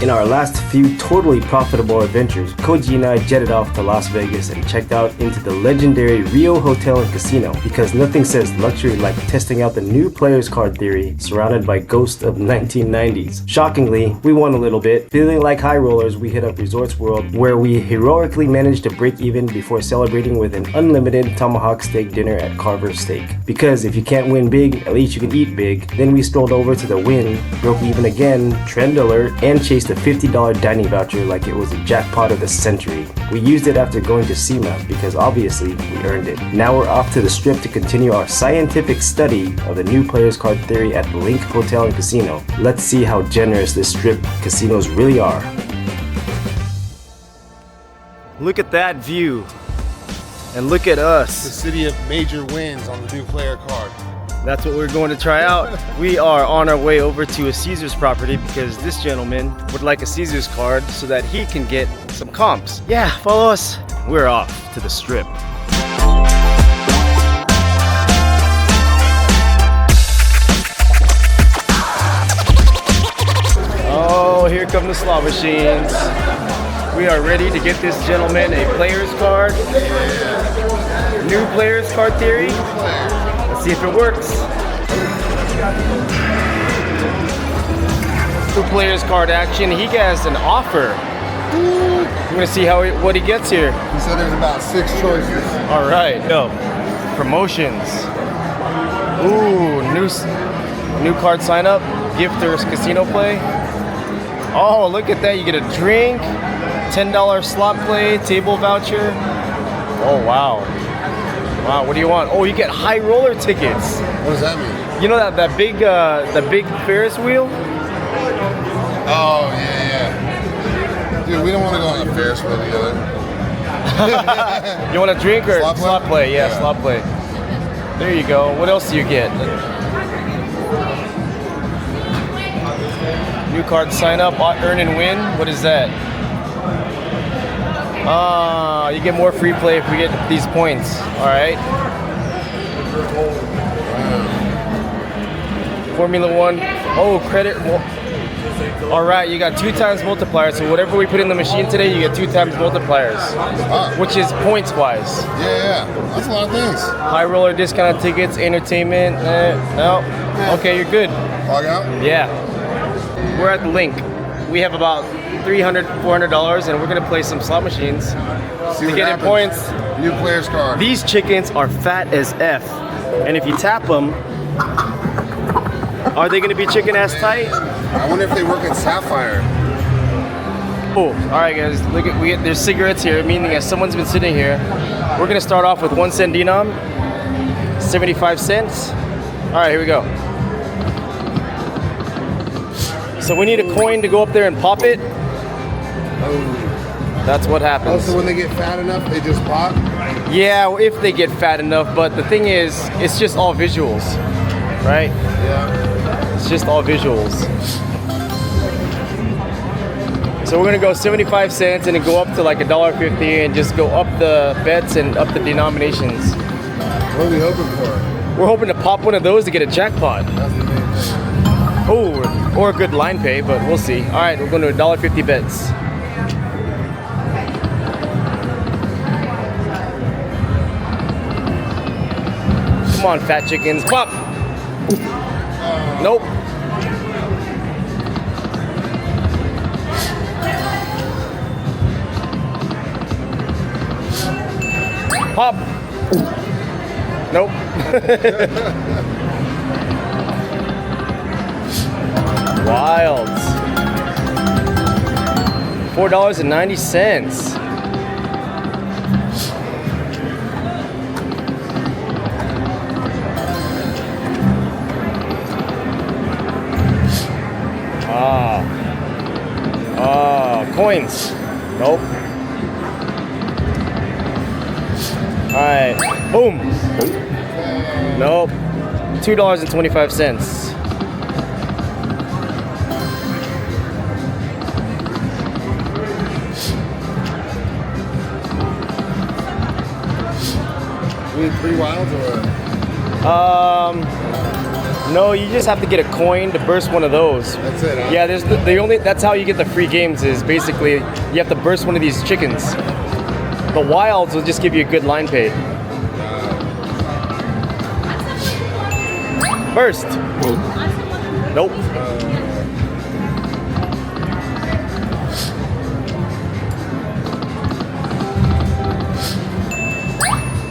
In our last few totally profitable adventures, Koji and I jetted off to Las Vegas and checked out into the legendary Rio Hotel Casino because nothing says luxury like testing out the new player's card theory surrounded by ghosts of 1990s. Shockingly, we won a little bit. Feeling like high rollers, we hit up Resorts World where we heroically managed to break even before celebrating with an unlimited tomahawk steak dinner at Carversteak. Because if you can't win big, at least you can eat big. Then we strolled over to the Wynn, broke even again, trend alert, and chased a $50 dining voucher like it was a jackpot of the century. We used it after going to SEMA because obviously we earned it. Now we're off to the Strip to continue our scientific study of the new player's card theory at the LINQ Hotel Casino. Let's see how generous this Strip casinos really are. Look at that view. And look at us. The city of major wins on the new player card. That's what we're going to try out. We are on our way over to a Caesars property because this gentleman would like a Caesars card so that he can get some comps. Yeah, follow us. We're off to the Strip. Oh, here come the slot machines. We are ready to get this gentleman a player's card. New player's card theory. Let's see if it works. New player's card action. He has an offer. We're gonna see what he gets here. He said there's about 6 choices. All right, go. Promotions. Ooh, new card sign up, gifters casino play. Oh, look at that! You get a drink, $10 slot play, table voucher. Oh wow. Wow, what do you want? Oh, you get high roller tickets. What does that mean? You know that big Ferris wheel? Oh yeah. Dude, we don't want to go on the Ferris wheel together. You want a drink or slot play? Yeah, slot play. There you go. What else do you get? New card sign up, earn and win. What is that? You get more free play if we get these points. All right. Formula One. Oh, credit. All right, you got 2 times multipliers. So whatever we put in the machine today, you get 2 times multipliers, which is points wise. Yeah. That's a lot of things. High roller discounted tickets, entertainment. No. Okay, you're good. Log out? Yeah. We're at the LINQ. We have about $300, $400, and we're gonna play some slot machines to get in points. New player's card. These chickens are fat as F, and if you tap them, are they gonna be chicken ass tight? I wonder if they work at Sapphire. Oh, all right, guys. Look at there's cigarettes here, meaning that someone's been sitting here. We're gonna start off with 1 cent denom, 75 cents. All right, here we go. So we need a coin to go up there and pop it. That's what happens. Oh, so when they get fat enough, they just pop? Yeah, if they get fat enough, but the thing is, it's just all visuals, right? Yeah. It's just all visuals. So we're gonna go 75 cents and then go up to like $1.50 and just go up the bets and up the denominations. What are we hoping for? We're hoping to pop one of those to get a jackpot. That's the main thing. Oh, or a good line pay, but we'll see. All right, we're going to $1.50 bets. Come on, fat chickens, pop! Nope. Pop! Nope. Wilds. $4.90. Coins. Nope. All right. Boom. Nope. $2.25. We need 3 wilds or what? No, you just have to get a coin to burst one of those. That's it, huh? Yeah, there's the only that's how you get the free games is basically you have to burst one of these chickens. The wilds will just give you a good line pay. Burst. Nope.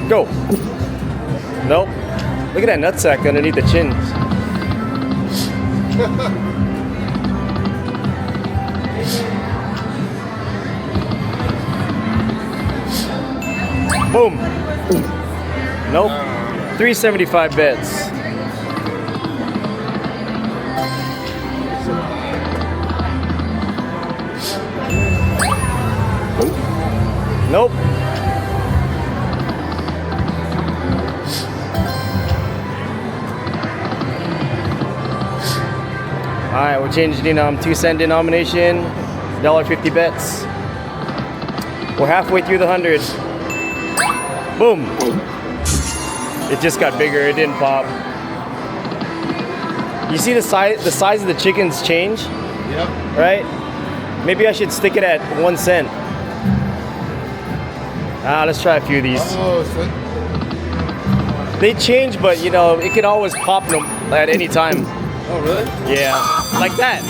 Go. Nope. Look at that nutsack underneath the chin. Boom. Nope. 375 bets. Nope. All right, we'll change the denom, 2 cent denomination, $1.50 bets. We're halfway through the 100. Boom. It just got bigger, it didn't pop. You see the size of the chickens change? Yep. Right? Maybe I should stick it at 1 cent. Let's try a few of these. Oh, They change, but you know, it can always pop them at any time. oh, really? Yeah, like that.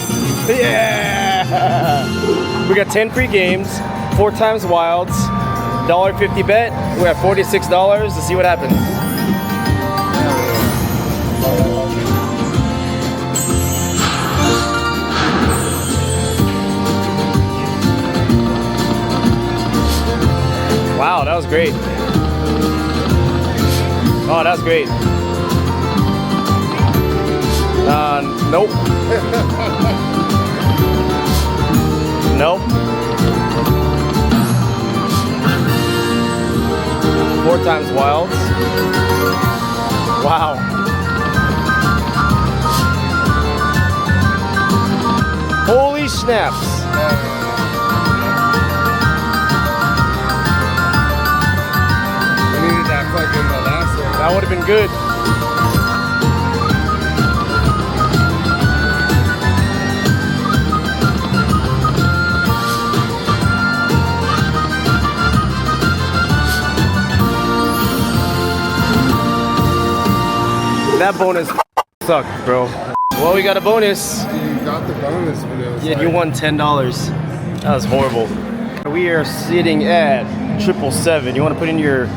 Yeah! We got 10 free games, 4 times wilds, $1.50 bet. We're at $46. Let's see what happens. Wow, that was great. Oh, that was great. Nope. Nope. 4 times wilds. Wow. Holy snaps. I needed that fucking the last one. That would have been good. That bonus sucked, bro. Well, we got a bonus. You got the bonus, but it was Yeah, like, you won $10. That was horrible. We are sitting at 777. You want to put in your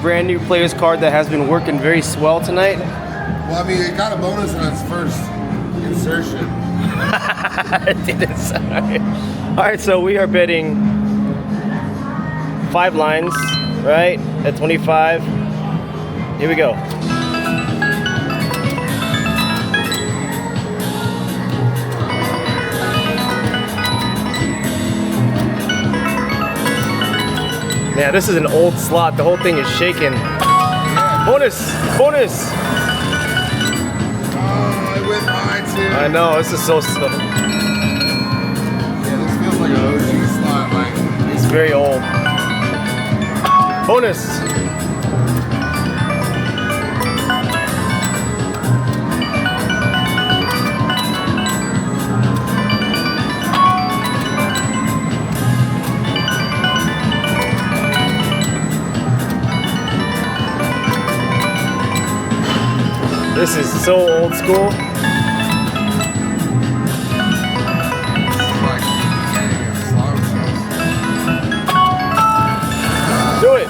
brand new player's card that has been working very swell tonight? Well, I mean, it got a bonus on its first insertion. It didn't sound. All right, so we are betting 5 lines, right? At 25. Here we go. Man, this is an old slot. The whole thing is shaking. Bonus! Bonus! Oh, it went high too. I know, this is so slow. Yeah, this feels like an OG slot. Like, It's very old. Bonus! This is so old school. it's like getting a slot machine. Do it!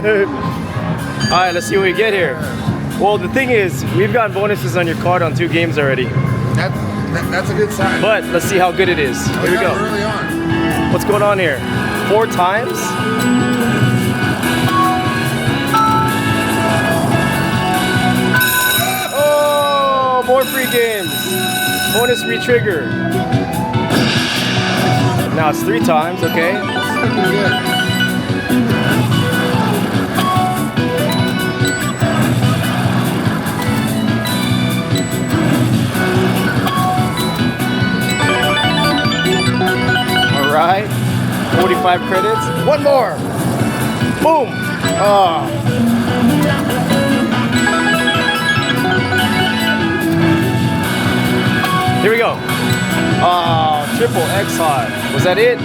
Hey! All right, let's see what we get here. Well, the thing is, we've gotten bonuses on your card on 2 games already. That's a good sign. But let's see how good it is. Here we go. Early on. What's going on here? 4 times? Oh, more free games. Bonus re-trigger. Now it's 3 times, okay. It's looking good. All right, 45 credits. One more. Boom. Oh. Here we go. Oh, triple X hot. Was that it?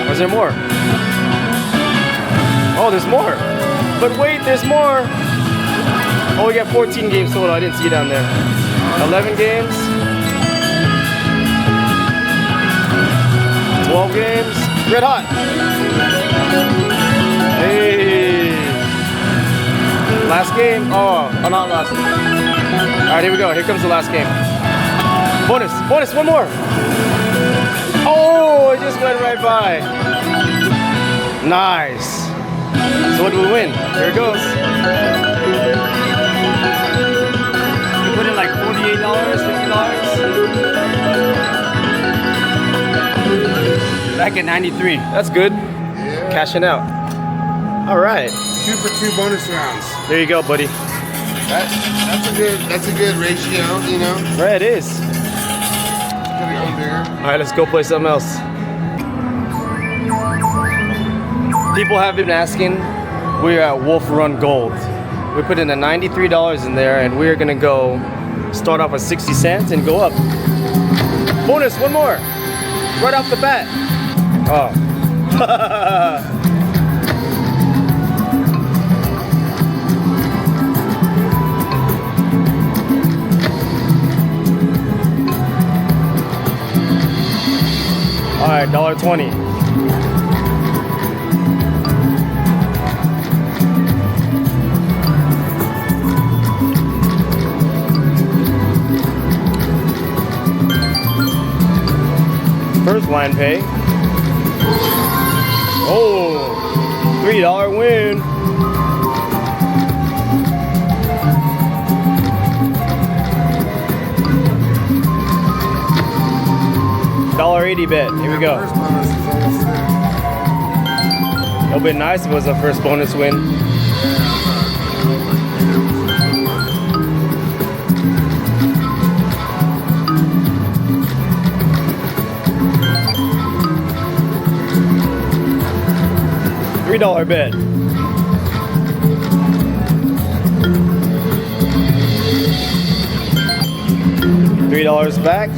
Or is there more? Oh, there's more. But wait, there's more. Oh, we got 14 games total. I didn't see it down there. 11 games. 12 games. Red hot. Hey. Last game. Oh, not last. All right, here we go. Here comes the last game. Bonus, bonus, one more. Oh, it just went right by. Nice. So what do we win? Here it goes. You put in like $48, $50. Back at 93. That's good. Yeah. Cashing out. All right. 2 for 2 bonus rounds. There you go, buddy. That's a good ratio, you know. Right, it is. Gotta go bigger. All right, let's go play something else. People have been asking. We're at Wolf Run Gold. We put in a $93 in there, and we're gonna go start off with 60 cents and go up. Bonus, one more. Right off the bat. Oh. All right, $1.20. First line pay. Oh, $3 win. $1.80 bet. Here we go. First bonus is almost there. It would be nice if it was a first bonus win. $3 bet. $3 back.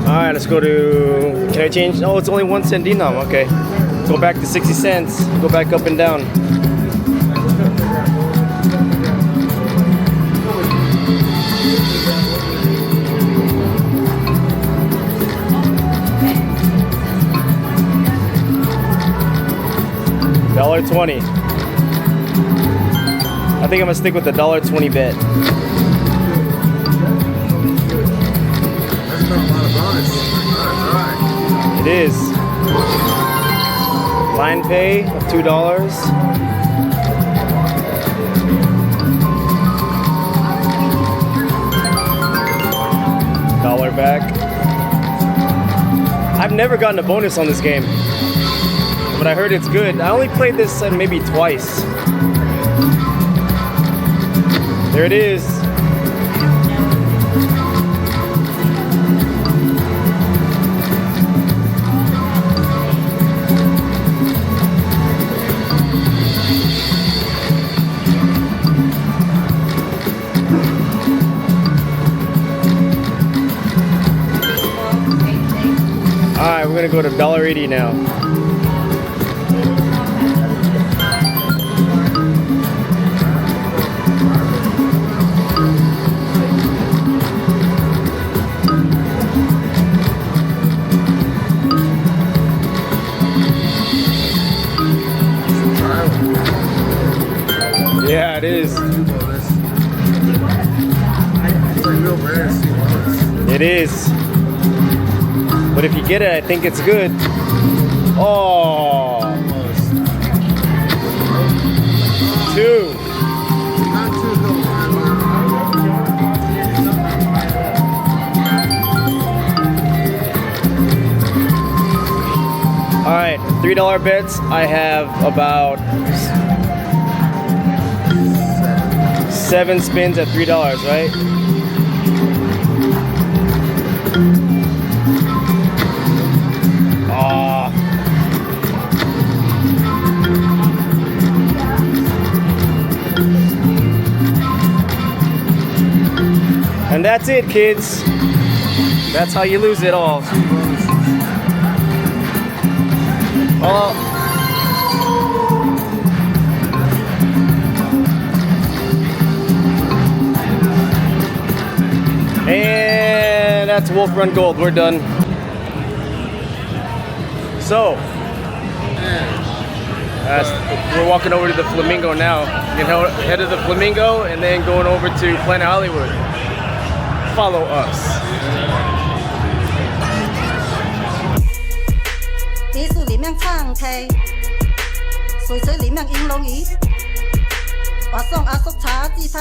Alright, let's go to, can I change? Oh, it's only 1 cent denom, okay. Go back to 60 cents, go back up and down. $1.20. I think I'm gonna stick with the $1.20 bet. That's not a lot of bonus. It is. Line pay of $2. $1 back. I've never gotten a bonus on this game, but I heard it's good. I only played this maybe twice. There it is. Alright, we're gonna go to $1.80 now. Yeah, it is. It is. But if you get it, I think it's good. Oh. 2. All right, $3 bets. I have about 7 spins at $3, right? Ah. And that's it, kids. That's how you lose it all. Oh. And that's Wolf Run Gold. We're done. So, we're walking over to the Flamingo now. You can head to the Flamingo and then going over to Planet Hollywood. Follow us. 这是里面唱题，水水里面应龙鱼，我送阿叔茶鸡汤。